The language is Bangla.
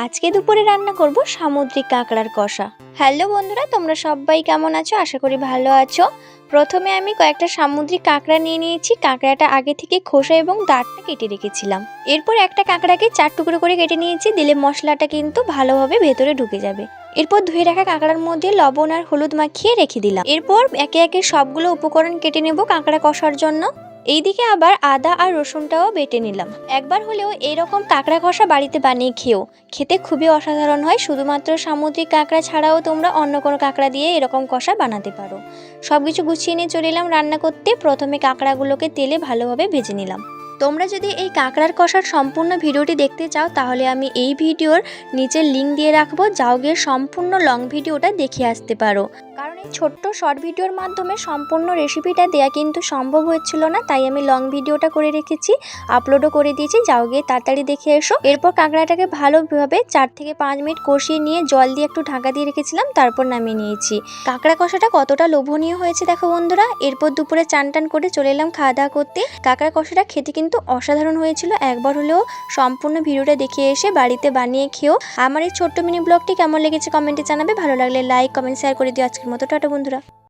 আজকে দুপুরে রান্না করব সামুদ্রিক কাঁকড়ার কষা। হ্যালো বন্ধুরা, তোমরা সবাই কেমন আছো? আশা করি ভালো আছো। প্রথমে আমি কয়েকটা সামুদ্রিক কাঁকড়া নিয়ে নিয়েছি। কাঁকড়াটা আগে থেকে খোসা এবং দাঁতটা কেটে রেখেছিলাম। এরপর একটা কাঁকড়াকে 4 টুকরো করে কেটে নিয়েছি। দিলে মশলাটা কিন্তু ভালোভাবে ভেতরে ঢুকে যাবে। এরপর ধুয়ে রাখা কাঁকড়ার মধ্যে লবণ আর হলুদ মাখিয়ে রেখে দিলাম। এরপর একে একে সবগুলো উপকরণ কেটে নেব কাঁকড়া কষার জন্য। এইদিকে আবার আদা আর রসুনটাও বেটে নিলাম। একবার হলেও এইরকম কাঁকড়া কষা বাড়িতে বানিয়ে খেতে খুবই অসাধারণ হয়। শুধুমাত্র সামুদ্রিক কাঁকড়া ছাড়াও তোমরা অন্য কোনো কাঁকড়া দিয়ে এরকম কষা বানাতে পারো। সব কিছু গুছিয়ে নিয়ে চলে এলাম রান্না করতে। প্রথমে কাঁকড়াগুলোকে তেলে ভালোভাবে ভেজে নিলাম। তোমরা যদি এই কাঁকড়ার কষার সম্পূর্ণ ভিডিওটি দেখতে চাও তাহলে আমি এই ভিডিওর নিচের লিঙ্ক দিয়ে রাখবো, যাও গিয়ে সম্পূর্ণ লং ভিডিওটা দেখে আসতে পারো। কারণ এই ছোট্ট শর্ট ভিডিওর মাধ্যমে সম্পূর্ণ রেসিপিটা দেওয়া কিন্তু সম্ভব হচ্ছিল না, তাই আমি লং ভিডিওটা করে রেখেছি, আপলোডও করে দিয়েছি, যাও গিয়ে তাড়াতাড়ি দেখে এসো। এরপর কাঁকড়াটাকে ভালোভাবে 4 থেকে 5 মিনিট কষিয়ে নিয়ে জল দিয়ে একটু ঢাকা দিয়ে রেখেছিলাম, তারপর নামিয়ে নিয়েছি। কাঁকড়া কষাটা কতটা লোভনীয় হয়েছে দেখো বন্ধুরা। এরপর দুপুরে চান টান করে চলে এলাম খাওয়া দাওয়া করতে। কাঁকড়া কষাটা খেতে কিন্তু অসাধারণ হয়েছিল। একবার হলেও সম্পূর্ণ ভিডিওটা দেখে এসে বাড়িতে বানিয়ে খেও। আমার এই ছোট্ট মিনি ব্লগটি কেমন লেগেছে কমেন্টে জানাবে। ভালো লাগলে লাইক কমেন্ট শেয়ার করে দিও। আজকের মতো টাটা বন্ধুরা।